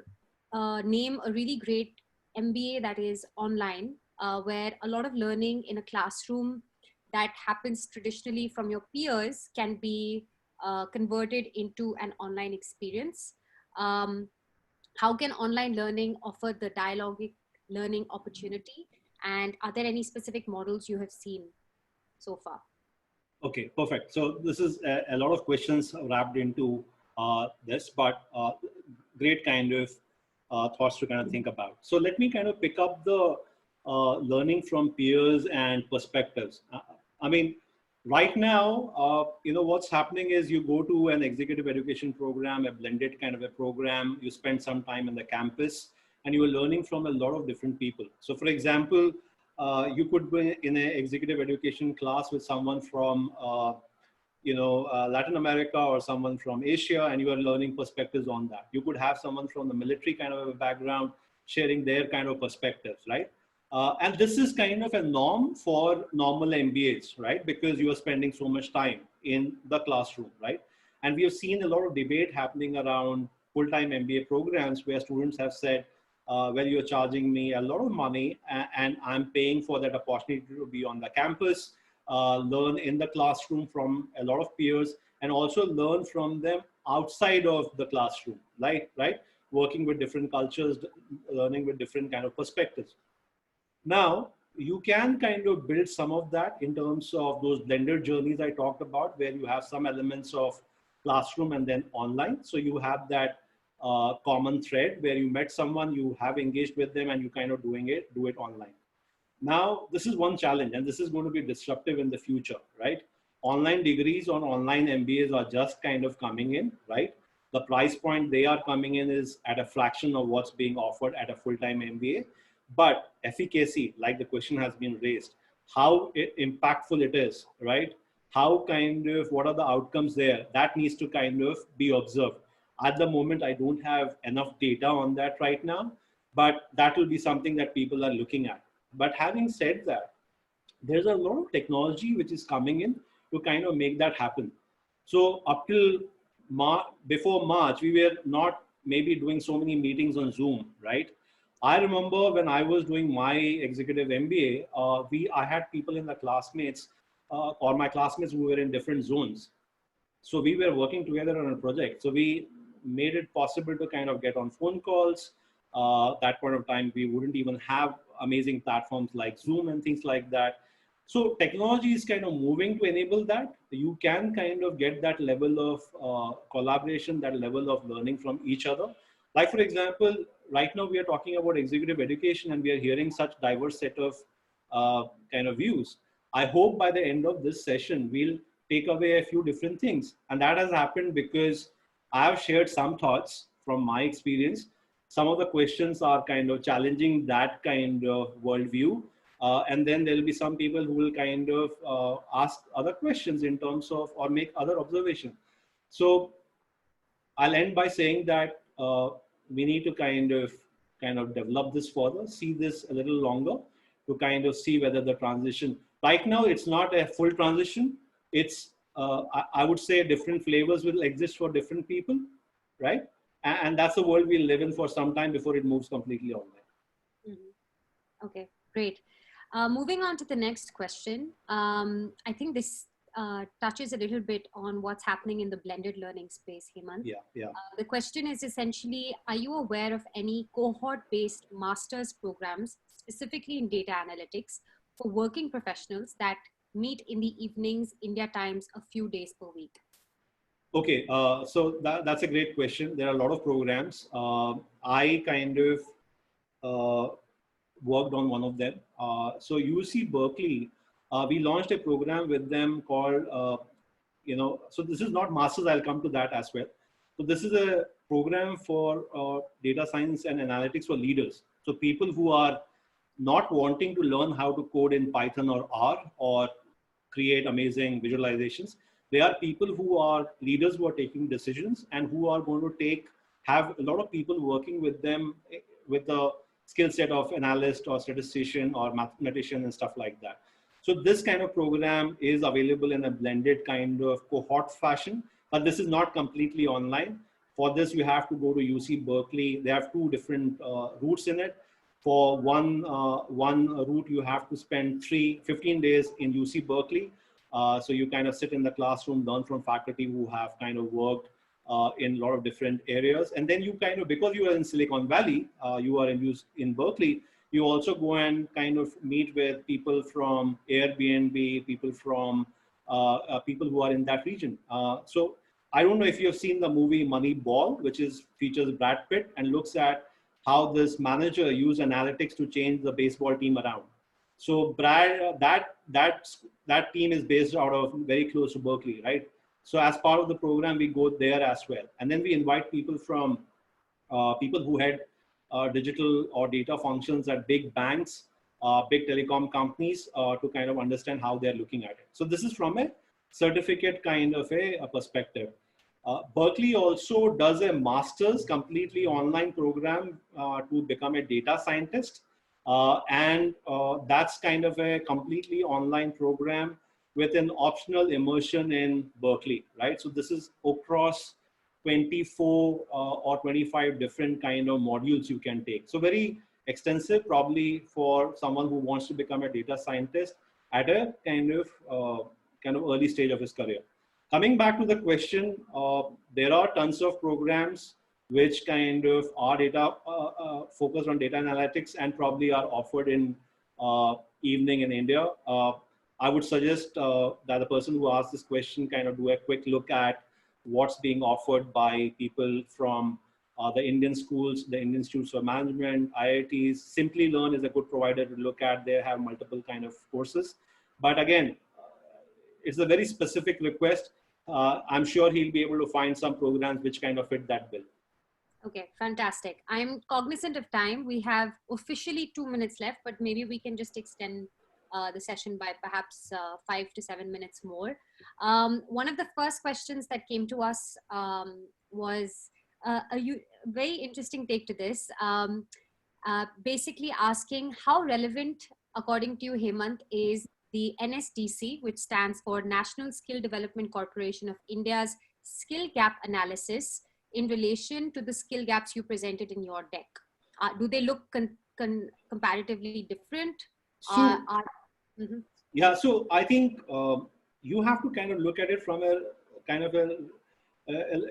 name a really great MBA that is online, where a lot of learning in a classroom that happens traditionally from your peers can be converted into an online experience? How can online learning offer the dialogic learning opportunity? And are there any specific models you have seen so far? Okay, perfect. So this is a lot of questions wrapped into this, but great kind of thoughts to kind of think about. So let me kind of pick up the learning from peers and perspectives. I mean, right now, you know, what's happening is you go to an executive education program, a blended kind of a program, you spend some time in the campus, and you are learning from a lot of different people. So for example, you could be in an executive education class with someone from Latin America or someone from Asia, and you are learning perspectives on that. You could have someone from the military kind of a background sharing their kind of perspectives, right? And this is kind of a norm for normal MBAs, right? Because you are spending so much time in the classroom, right? And we have seen a lot of debate happening around full-time MBA programs where students have said, well, you're charging me a lot of money and I'm paying for that opportunity to be on the campus, learn in the classroom from a lot of peers, and also learn from them outside of the classroom, right? Working with different cultures, learning with different kind of perspectives. Now, you can kind of build some of that in terms of those blended journeys I talked about, where you have some elements of classroom and then online. So you have that common thread where you met someone, you have engaged with them, and you kind of do it online. Now, this is one challenge, and this is going to be disruptive in the future, right? Online degrees on online MBAs are just kind of coming in, right? The price point they are coming in is at a fraction of what's being offered at a full-time MBA. But efficacy, like the question has been raised, how impactful it is, right? How kind of, what are the outcomes there? That needs to kind of be observed. At the moment, I don't have enough data on that right now, but that will be something that people are looking at. But having said that, there's a lot of technology which is coming in to kind of make that happen. So up till before March, we were not maybe doing so many meetings on Zoom, right? I remember when I was doing my executive MBA, I had people in the classmates or my classmates who were in different zones. So we were working together on a project. So we made it possible to kind of get on phone calls. That point of time, we wouldn't even have amazing platforms like Zoom and things like that. So technology is kind of moving to enable that. You can kind of get that level of collaboration, that level of learning from each other. Like for example, right now we are talking about executive education and we are hearing such diverse set of kind of views. I hope by the end of this session, we'll take away a few different things. And that has happened because I have shared some thoughts from my experience. Some of the questions are kind of challenging that kind of worldview. And then there'll be some people who will kind of ask other questions in terms of, or make other observations. So I'll end by saying that we need to kind of kind of develop this further, see this a little longer to kind of see whether the transition, right now, it's not a full transition. It's, I would say different flavors will exist for different people, right? And that's the world we'll live in for some time before it moves completely online. Okay, great. Moving on to the next question. I think this touches a little bit on what's happening in the blended learning space, Hemant. Yeah, yeah. The question is essentially, are you aware of any cohort-based master's programs, specifically in data analytics, for working professionals that meet in the evenings, India times, a few days per week? Okay, so that's a great question. There are a lot of programs. I kind of worked on one of them. So UC Berkeley, we launched a program with them called, so this is not masters, I'll come to that as well. So this is a program for data science and analytics for leaders. So people who are not wanting to learn how to code in Python or R or create amazing visualizations. They are people who are leaders who are taking decisions and who are going to have a lot of people working with them with a skill set of analyst or statistician or mathematician and stuff like that. So this kind of program is available in a blended kind of cohort fashion, but this is not completely online. For this, you have to go to UC Berkeley. They have two different routes in it. For one route, you have to spend 15 days in UC Berkeley. So you kind of sit in the classroom, learn from faculty who have kind of worked in a lot of different areas. And then you kind of, because you are in Silicon Valley, you are in Berkeley, you also go and kind of meet with people from Airbnb, people from people who are in that region. So I don't know if you've seen the movie Moneyball, which features Brad Pitt and looks at how this manager used analytics to change the baseball team around. So Brad, that team is based out of very close to Berkeley, right? So as part of the program, we go there as well, and then we invite people from people who had digital or data functions at big banks, big telecom companies, to kind of understand how they're looking at it. So this is from a certificate kind of a perspective. Berkeley also does a master's completely online program to become a data scientist. And that's kind of a completely online program with an optional immersion in Berkeley, right? So this is across 24 or 25 different kind of modules you can take. So very extensive, probably for someone who wants to become a data scientist at a kind of early stage of his career. Coming back to the question, there are tons of programs which kind of are focused on data analytics and probably are offered in evening in India. I would suggest that the person who asked this question kind of do a quick look at what's being offered by people from the Indian schools, the Indian Institutes of Management, IITs. Simply Learn is a good provider to look at. They have multiple kind of courses. But again, it's a very specific request. I'm sure he'll be able to find some programs which kind of fit that bill. Okay, fantastic. I'm cognizant of time. We have officially 2 minutes left, but maybe we can just extend the session by perhaps 5 to 7 minutes more. One of the first questions that came to us was a very interesting take to this. Basically asking how relevant, according to you, Hemant, is the NSDC, which stands for National Skill Development Corporation of India's skill gap analysis in relation to the skill gaps you presented in your deck? Do they look comparatively different? So, yeah, so I think you have to kind of look at it from a kind of a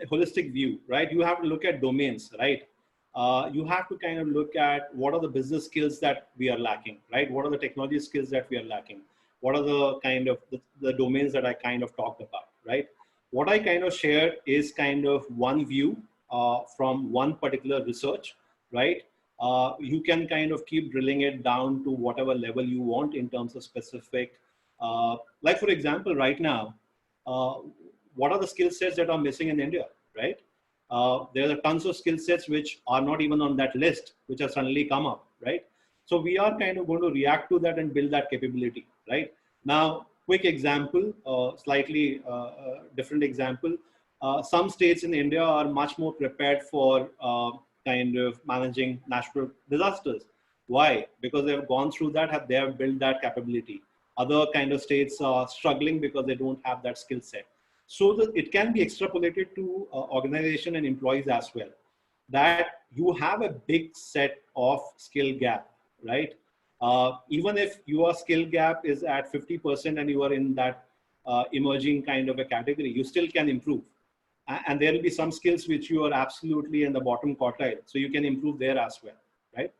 holistic view, right? You have to look at domains, right? You have to kind of look at what are the business skills that we are lacking, right? What are the technology skills that we are lacking? What are the kind of the domains that I kind of talked about, right? What I kind of shared is kind of one view from one particular research, right? You can kind of keep drilling it down to whatever level you want in terms of specific, like for example, right now, what are the skill sets that are missing in India, right? There are tons of skill sets which are not even on that list, which have suddenly come up, right? So we are kind of going to react to that and build that capability, right? Now, quick example, slightly different example. Some states in India are much more prepared for kind of managing natural disasters. Why? Because they have gone through that, they have built that capability. Other kind of states are struggling because they don't have that skill set. So that it can be extrapolated to organization and employees as well. That you have a big set of skill gap, right? Even if your skill gap is at 50% and you are in that emerging kind of a category, you still can improve. And there will be some skills which you are absolutely in the bottom quartile. So you can improve there as well, right?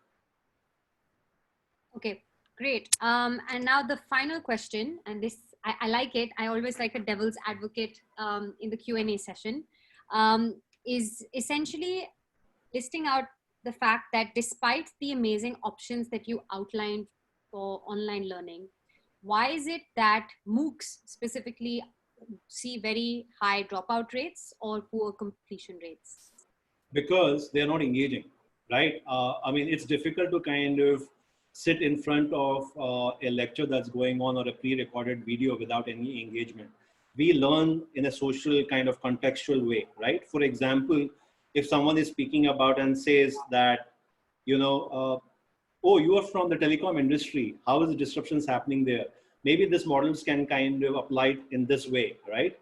Okay, great. And now the final question, and this, I like it. I always like a devil's advocate in the Q&A session, is essentially listing out the fact that despite the amazing options that you outlined for online learning, why is it that MOOCs specifically see very high dropout rates or poor completion rates? Because they're not engaging, right? I mean, it's difficult to kind of sit in front of a lecture that's going on or a pre-recorded video without any engagement. We learn in a social kind of contextual way, right? For example, if someone is speaking about and says that, you know, oh, you are from the telecom industry, how is the disruptions happening there? Maybe these models can kind of apply in this way, right?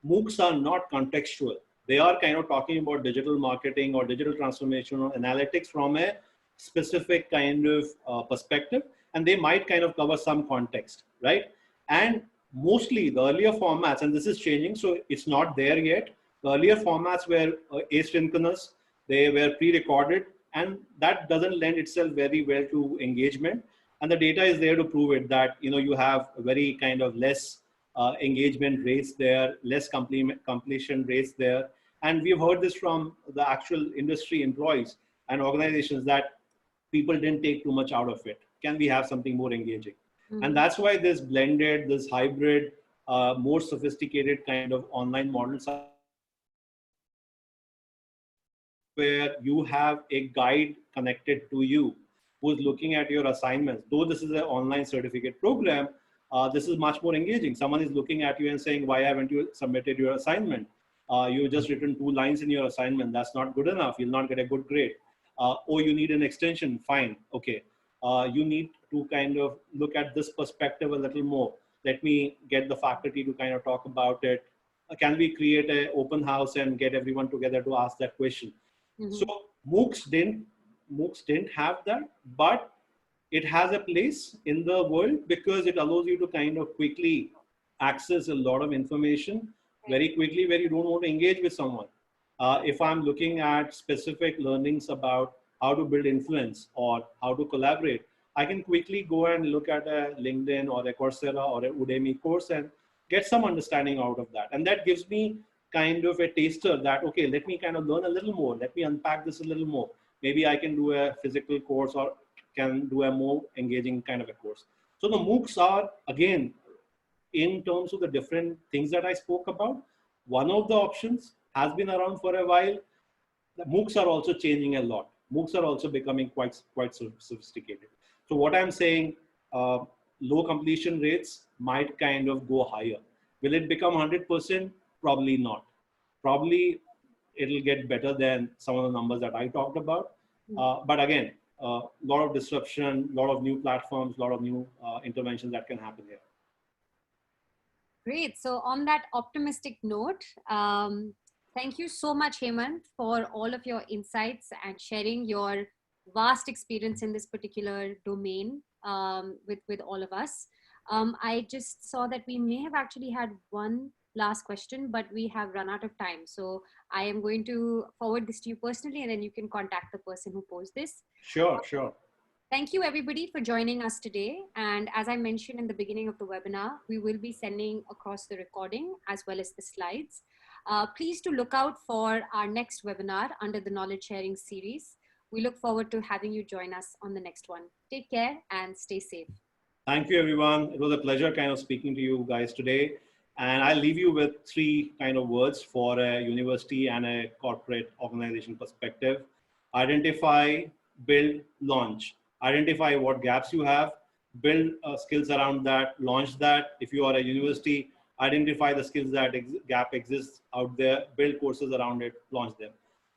MOOCs are not contextual. They are kind of talking about digital marketing or digital transformation or analytics from a specific kind of perspective, and they might kind of cover some context, right? And mostly the earlier formats, and this is changing, so it's not there yet. The earlier formats were asynchronous, they were pre-recorded, and that doesn't lend itself very well to engagement. And the data is there to prove it, that you have very kind of less engagement rates there, less completion rates there. And we've heard this from the actual industry employees and organizations that people didn't take too much out of it. Can we have something more engaging? Mm-hmm. And that's why this blended, this hybrid, more sophisticated kind of online models are where you have a guide connected to you who's looking at your assignments. Though this is an online certificate program, this is much more engaging. Someone is looking at you and saying, why haven't you submitted your assignment? You just written 2 lines in your assignment. That's not good enough. You'll not get a good grade. Oh, you need an extension. Fine. Okay. You need to kind of look at this perspective a little more. Let me get the faculty to kind of talk about it. Can we create an open house and get everyone together to ask that question? Mm-hmm. So MOOCs didn't have that, but it has a place in the world because it allows you to kind of quickly access a lot of information very quickly where you don't want to engage with someone. If I'm looking at specific learnings about how to build influence or how to collaborate, I can quickly go and look at a LinkedIn or a Coursera or a Udemy course and get some understanding out of that. And that gives me kind of a taster that, okay, let me kind of learn a little more. Let me unpack this a little more. Maybe I can do a physical course or can do a more engaging kind of a course. So the MOOCs are, again, in terms of the different things that I spoke about, one of the options has been around for a while. The MOOCs are also changing a lot. MOOCs are also becoming quite sophisticated. So what I'm saying, low completion rates might kind of go higher. Will it become 100%? Probably not. Probably it'll get better than some of the numbers that I talked about. But again, a lot of disruption, a lot of new platforms, a lot of new interventions that can happen here. Great. So on that optimistic note, thank you so much, Hemant, for all of your insights and sharing your vast experience in this particular domain with all of us. I just saw that we may have actually had one last question, but we have run out of time. So I am going to forward this to you personally, and then you can contact the person who posed this. Sure. Thank you everybody for joining us today. And as I mentioned in the beginning of the webinar, we will be sending across the recording as well as the slides. Please do look out for our next webinar under the knowledge sharing series. We look forward to having you join us on the next one. Take care and stay safe. Thank you, everyone. It was a pleasure kind of speaking to you guys today. And I'll leave you with 3 kind of words for a university and a corporate organization perspective. Identify, build, launch. Identify what gaps you have, build skills around that, launch that. If you are a university, identify the skills that gap exists out there, build courses around it, launch them.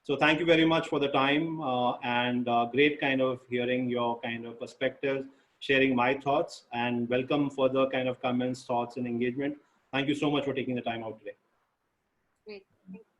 So thank you very much for the time and great kind of hearing your kind of perspectives, sharing my thoughts, and welcome further kind of comments, thoughts, and engagement. Thank you so much for taking the time out today. Great. Thank you.